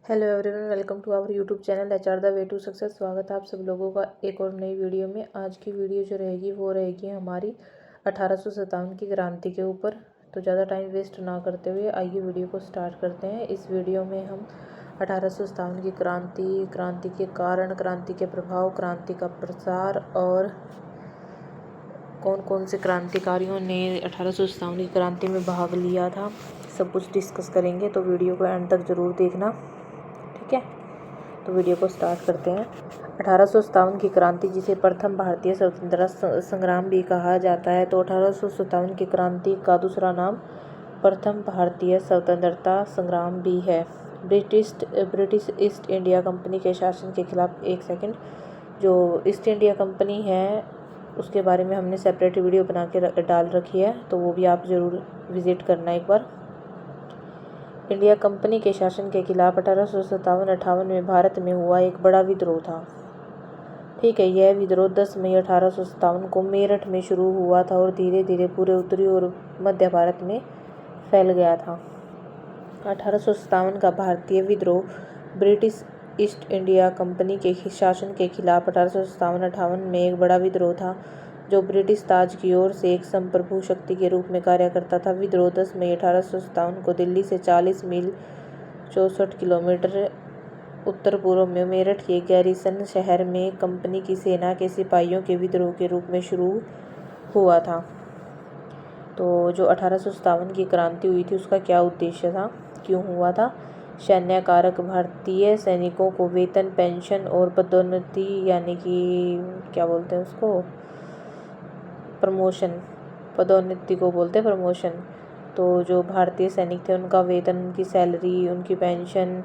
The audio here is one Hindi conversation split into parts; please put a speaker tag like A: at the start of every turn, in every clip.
A: Hello everyone, welcome to our YouTube channel HR the way to success. स्वागत है आप सब लोगों का एक और नई वीडियो में। आज की वीडियो जो रहेगी वो रहेगी हमारी 1857 की क्रांति के ऊपर। तो ज़्यादा टाइम वेस्ट ना करते हुए आइए वीडियो को स्टार्ट करते हैं। इस वीडियो में हम 1857 की क्रांति, क्रांति के कारण, क्रांति के प्रभाव, क्रांति का प्रसार और कौन कौन से क्रांतिकारियों ने 1857 की क्रांति में भाग लिया था, सब कुछ डिस्कस करेंगे। तो वीडियो को एंड तक ज़रूर देखना, ठीक है। तो वीडियो को स्टार्ट करते हैं। 1857 की क्रांति, जिसे प्रथम भारतीय स्वतंत्रता संग्राम भी कहा जाता है, तो 1857 की क्रांति का दूसरा नाम प्रथम भारतीय स्वतंत्रता संग्राम भी है। ब्रिटिश ईस्ट इंडिया कंपनी के शासन के खिलाफ, एक सेकंड, जो ईस्ट इंडिया कंपनी है उसके बारे में हमने सेपरेट वीडियो बना के डाल रखी है, तो वो भी आप ज़रूर विजिट करना एक बार। इंडिया कंपनी के शासन के खिलाफ 1857-58 में भारत में हुआ एक बड़ा विद्रोह था, ठीक है। यह विद्रोह 10 मई 1857 को मेरठ में शुरू हुआ था और धीरे धीरे पूरे उत्तरी और मध्य भारत में फैल गया था। 1857 का भारतीय विद्रोह ब्रिटिश ईस्ट इंडिया कंपनी के शासन के खिलाफ 1857-58 में एक बड़ा विद्रोह था, जो ब्रिटिश ताज की ओर से एक संप्रभु शक्ति के रूप में कार्य करता था। विद्रोह 10 मई 1857 को दिल्ली से 40 मील 64 किलोमीटर उत्तर पूर्व में मेरठ के गैरिसन शहर में कंपनी की सेना के सिपाहियों के विद्रोह के रूप में शुरू हुआ था। तो जो 1857 की क्रांति हुई थी उसका क्या उद्देश्य था, क्यों हुआ था? सैन्य कारक, भारतीय सैनिकों को वेतन, पेंशन और पदोन्नति, यानी कि क्या बोलते हैं उसको, प्रमोशन। पदोन्नति को बोलते हैं प्रमोशन। तो जो भारतीय सैनिक थे उनका वेतन, उनकी सैलरी, उनकी पेंशन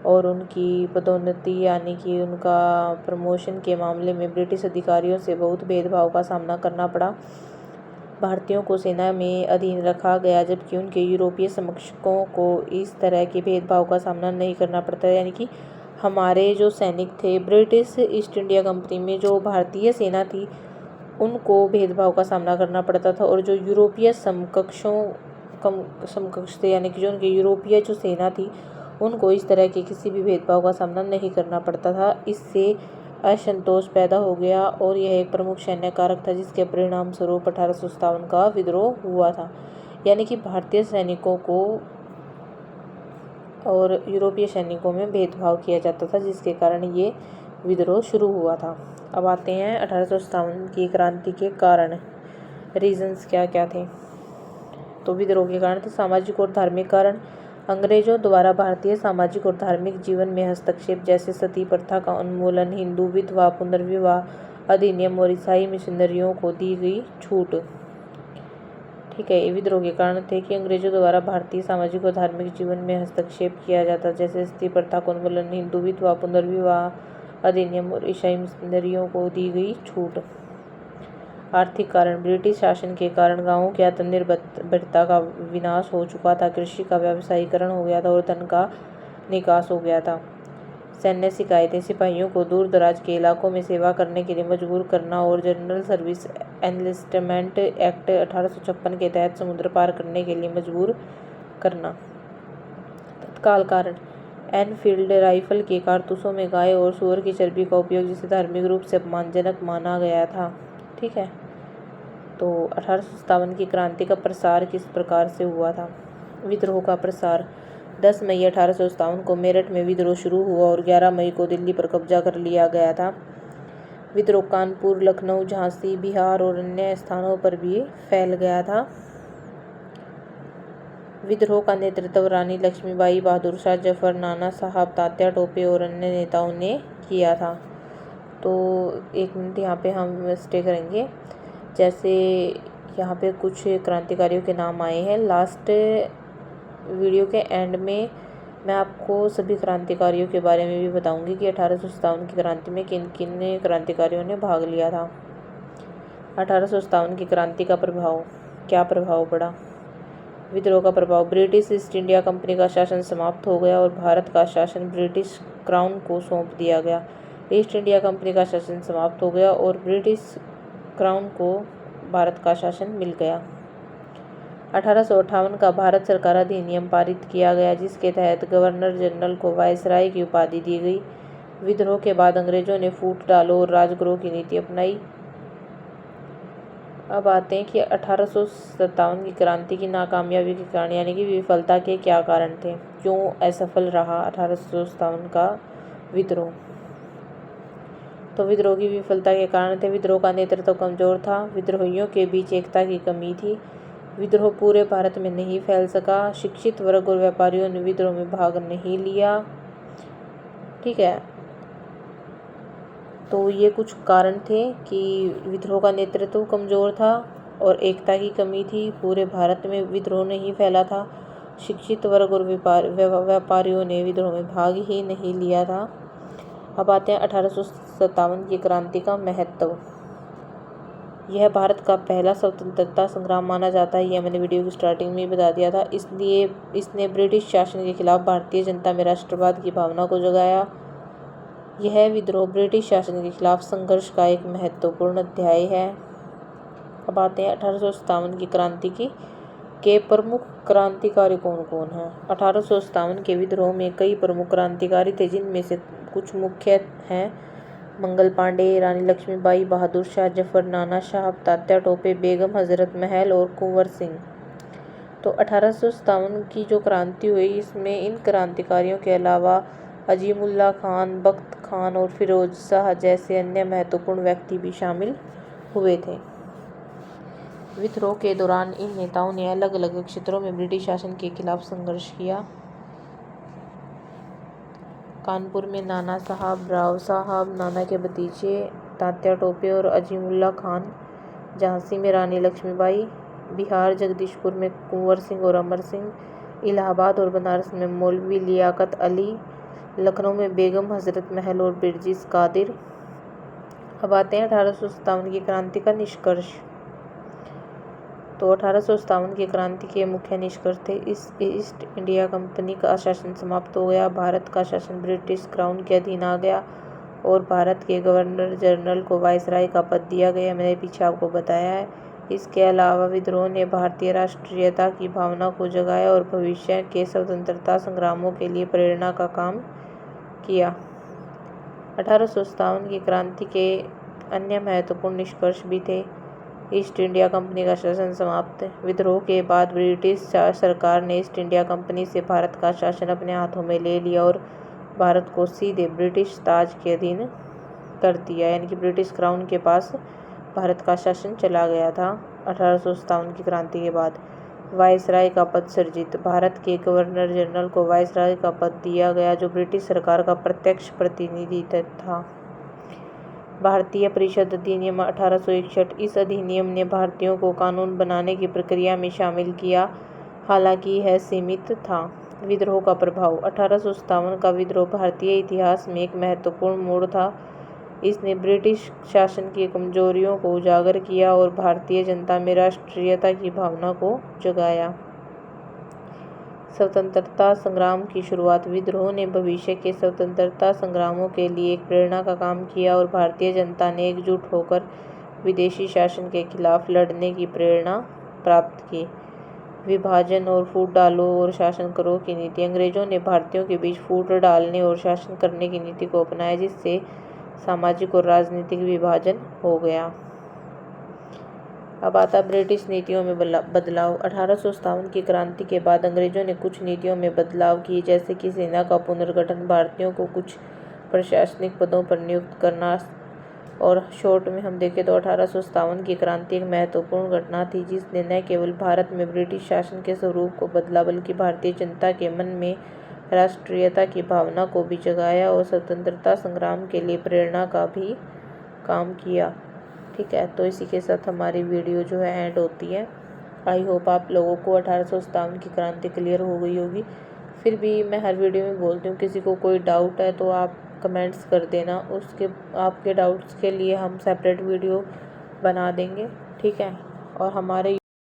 A: और उनकी पदोन्नति यानी कि उनका प्रमोशन के मामले में ब्रिटिश अधिकारियों से बहुत भेदभाव का सामना करना पड़ा। भारतीयों को सेना में अधीन रखा गया, जबकि उनके यूरोपीय समकक्षों को इस तरह के भेदभाव का सामना नहीं करना पड़ता। यानी कि हमारे जो सैनिक थे ब्रिटिश ईस्ट इंडिया कंपनी में, जो भारतीय सेना थी, उनको भेदभाव का सामना करना पड़ता था, और जो यूरोपीय समकक्ष थे, यानी कि जो उनकी यूरोपीय जो सेना थी, उनको इस तरह के किसी भी भेदभाव का सामना नहीं करना पड़ता था। इससे असंतोष पैदा हो गया और यह एक प्रमुख सैन्य कारक था, जिसके परिणाम स्वरूप 1857 का विद्रोह हुआ था। यानी कि भारतीय सैनिकों को और यूरोपीय सैनिकों में भेदभाव किया जाता था, जिसके कारण ये विद्रोह शुरू हुआ था। अब आते हैं 1857 की क्रांति के कारण, रीजंस क्या क्या थे। तो विद्रोह के कारण थे सामाजिक और धार्मिक कारण। अंग्रेजों द्वारा भारतीय सामाजिक और धार्मिक जीवन में हस्तक्षेप, जैसे सती प्रथा का उन्मूलन, हिंदू विधवा पुनर्विवाह अधिनियम और ईसाई मिशनरियों को दी गई छूट, ठीक है। ये विद्रोह के कारण थे कि अंग्रेजों द्वारा भारतीय सामाजिक और धार्मिक जीवन में हस्तक्षेप किया जाता, जैसे सती प्रथा का उन्मूलन, हिंदू विधवा पुनर्विवाह अधिनियम और ईसाई मिशनरियों को दी गई छूट। आर्थिक कारण, ब्रिटिश शासन के कारण गांवों की आत्मनिर्भरता का विनाश हो चुका था, कृषि का व्यावसायीकरण हो गया था और धन का निकास हो गया था। सैन्य शिकायतें, सिपाहियों को दूर दराज के इलाकों में सेवा करने के लिए मजबूर करना और जनरल सर्विस एनलिस्टमेंट एक्ट 1856 के तहत समुद्र पार करने के लिए मजबूर करना। तत्काल कारण, एनफील्ड राइफल के कारतूसों में गाय और सूअर की चर्बी का उपयोग, जिसे धार्मिक रूप से अपमानजनक माना गया था, ठीक है। तो 1857 की क्रांति का प्रसार किस प्रकार से हुआ था? विद्रोह का प्रसार, 10 मई 1857 को मेरठ में विद्रोह शुरू हुआ और 11 मई को दिल्ली पर कब्जा कर लिया गया था। विद्रोह कानपुर, लखनऊ, झांसी, बिहार और अन्य स्थानों पर भी फैल गया था। विद्रोह का नेतृत्व रानी लक्ष्मीबाई, बहादुर शाह जफर, नाना साहब, तात्या टोपे और अन्य नेताओं ने किया था। तो एक मिनट यहाँ पे हम स्टे करेंगे। जैसे यहाँ पे कुछ क्रांतिकारियों के नाम आए हैं। लास्ट वीडियो के एंड में मैं आपको सभी क्रांतिकारियों के बारे में भी बताऊंगी कि 1857 की क्रांति में किन किन क्रांतिकारियों ने भाग लिया था। 1857 की क्रांति का प्रभाव, क्या प्रभाव पड़ा? विद्रोह का प्रभाव, ब्रिटिश ईस्ट इंडिया कंपनी का शासन समाप्त हो गया और भारत का शासन ब्रिटिश क्राउन को सौंप दिया गया। ईस्ट इंडिया कंपनी का शासन समाप्त हो गया और ब्रिटिश क्राउन को भारत का शासन मिल गया। 1858 का भारत सरकार अधिनियम पारित किया गया, जिसके तहत गवर्नर जनरल को वायसराय की उपाधि दी गई। विद्रोह के बाद अंग्रेजों ने फूट डालो और राजगृह की नीति अपनाई। अब आते हैं कि 1857 की क्रांति की नाकामयाबी के कारण यानी कि विफलता के क्या कारण थे, क्यों असफल रहा 1857 का विद्रोह। तो विद्रोह की विफलता के कारण थे, विद्रोह का नेतृत्व कमजोर था, विद्रोहियों के बीच एकता की कमी थी, विद्रोह पूरे भारत में नहीं फैल सका, शिक्षित वर्ग और व्यापारियों ने विद्रोह में भाग नहीं लिया। ठीक है, तो ये कुछ कारण थे कि विद्रोह का नेतृत्व कमजोर था और एकता की कमी थी, पूरे भारत में विद्रोह नहीं फैला था, शिक्षित वर्ग और व्यापारियों ने विद्रोह में भाग ही नहीं लिया था। अब आते हैं 1857 की क्रांति का महत्व। यह भारत का पहला स्वतंत्रता संग्राम माना जाता है, यह मैंने वीडियो की स्टार्टिंग में ही बता दिया था। इसलिए इसने ब्रिटिश शासन के खिलाफ भारतीय जनता में राष्ट्रवाद की भावना को जगाया। यह विद्रोह ब्रिटिश शासन के खिलाफ संघर्ष का एक महत्वपूर्ण अध्याय है। अब आते हैं 1857 की क्रांति के प्रमुख क्रांतिकारी कौन कौन हैं। 1857 के विद्रोह में कई प्रमुख क्रांतिकारी थे, जिनमें से कुछ मुख्य हैं मंगल पांडे, रानी लक्ष्मीबाई, बहादुर शाह जफर, नाना साहब, तात्या टोपे, बेगम हजरत महल और कुंवर सिंह। तो 1857 की जो क्रांति हुई, इसमें इन क्रांतिकारियों के अलावा अजीमुल्ला खान, बख्त खान और फिरोज शाह जैसे अन्य महत्वपूर्ण व्यक्ति भी शामिल हुए थे। विद्रोह के दौरान इन नेताओं ने अलग अलग क्षेत्रों में ब्रिटिश शासन के खिलाफ संघर्ष किया। कानपुर में नाना साहब, राव साहब, नाना के भतीजे तात्या टोपे और अजीमुल्ला खान, झांसी में रानी लक्ष्मीबाई, बिहार जगदीशपुर में कुंवर सिंह और अमर सिंह, इलाहाबाद और बनारस में मौलवी लियाकत अली, लखनऊ में बेगम हजरत महल और बिरजिस कादिर। अब आते हैं 1857 की क्रांति का निष्कर्ष। तो 1857 की क्रांति के मुख्य निष्कर्ष थे, ईस्ट इंडिया कंपनी का शासन समाप्त हो गया, भारत का शासन ब्रिटिश क्राउन के अधीन आ गया और भारत के गवर्नर जनरल को वायसराय का पद दिया गया। मैंने पीछे आपको बताया है। इसके अलावा विद्रोह ने भारतीय राष्ट्रीयता की भावना को जगाया और भविष्य के स्वतंत्रता संग्रामों के लिए प्रेरणा का काम किया। 1857 की क्रांति के अन्य महत्वपूर्ण निष्कर्ष भी थे। ईस्ट इंडिया कंपनी का शासन समाप्त। विद्रोह के बाद ब्रिटिश सरकार ने ईस्ट इंडिया कंपनी से भारत का शासन अपने हाथों में ले लिया और भारत को सीधे ब्रिटिश ताज के अधीन कर दिया, यानी कि ब्रिटिश क्राउन के पास भारत का शासन चला गया था। 1857 की क्रांति के बाद वायसराय का पद सृजित। भारत के गवर्नर जनरल को वायसराय का पद दिया गया, जो ब्रिटिश सरकार का प्रत्यक्ष प्रतिनिधि था। भारतीय परिषद अधिनियम 1861। इस अधिनियम ने भारतीयों को कानून बनाने की प्रक्रिया में शामिल किया, हालांकि यह सीमित था। विद्रोह का प्रभाव। 1857 का विद्रोह भारतीय इतिहास में एक महत्वपूर्ण मोड़ था। इसने ब्रिटिश शासन की कमजोरियों को उजागर किया और भारतीय जनता में राष्ट्रीयता की भावना को जगाया। स्वतंत्रता संग्राम की शुरुआत। विद्रोह ने भविष्य के स्वतंत्रता संग्रामों के लिए एक प्रेरणा का काम किया और भारतीय जनता ने एकजुट होकर विदेशी शासन के खिलाफ लड़ने की प्रेरणा प्राप्त की। विभाजन और फूट डालो और शासन करो की नीति। अंग्रेजों ने भारतीयों के बीच फूट डालने और शासन करने की नीति को अपनाया, जिससे सामाजिक और राजनीतिक विभाजन हो गया। अब आता ब्रिटिश नीतियों में बदलाव। 1857 की क्रांति के बाद अंग्रेजों ने कुछ नीतियों में बदलाव किए, जैसे कि सेना का पुनर्गठन, भारतीयों को कुछ प्रशासनिक पदों पर नियुक्त करना। और शॉर्ट में हम देखें तो 1857 की क्रांति एक महत्वपूर्ण घटना थी, जिसने न केवल भारत में ब्रिटिश शासन के स्वरूप को बदला, बल्कि भारतीय जनता के मन में राष्ट्रीयता की भावना को भी जगाया और स्वतंत्रता संग्राम के लिए प्रेरणा का भी काम किया। ठीक है, तो इसी के साथ हमारी वीडियो जो है एंड होती है। आई होप आप लोगों को 1857 की क्रांति क्लियर हो गई होगी। फिर भी मैं हर वीडियो में बोलती हूँ, किसी को कोई डाउट है तो आप कमेंट्स कर देना, उसके आपके डाउट्स के लिए हम सेपरेट वीडियो बना देंगे। ठीक है, और हमारे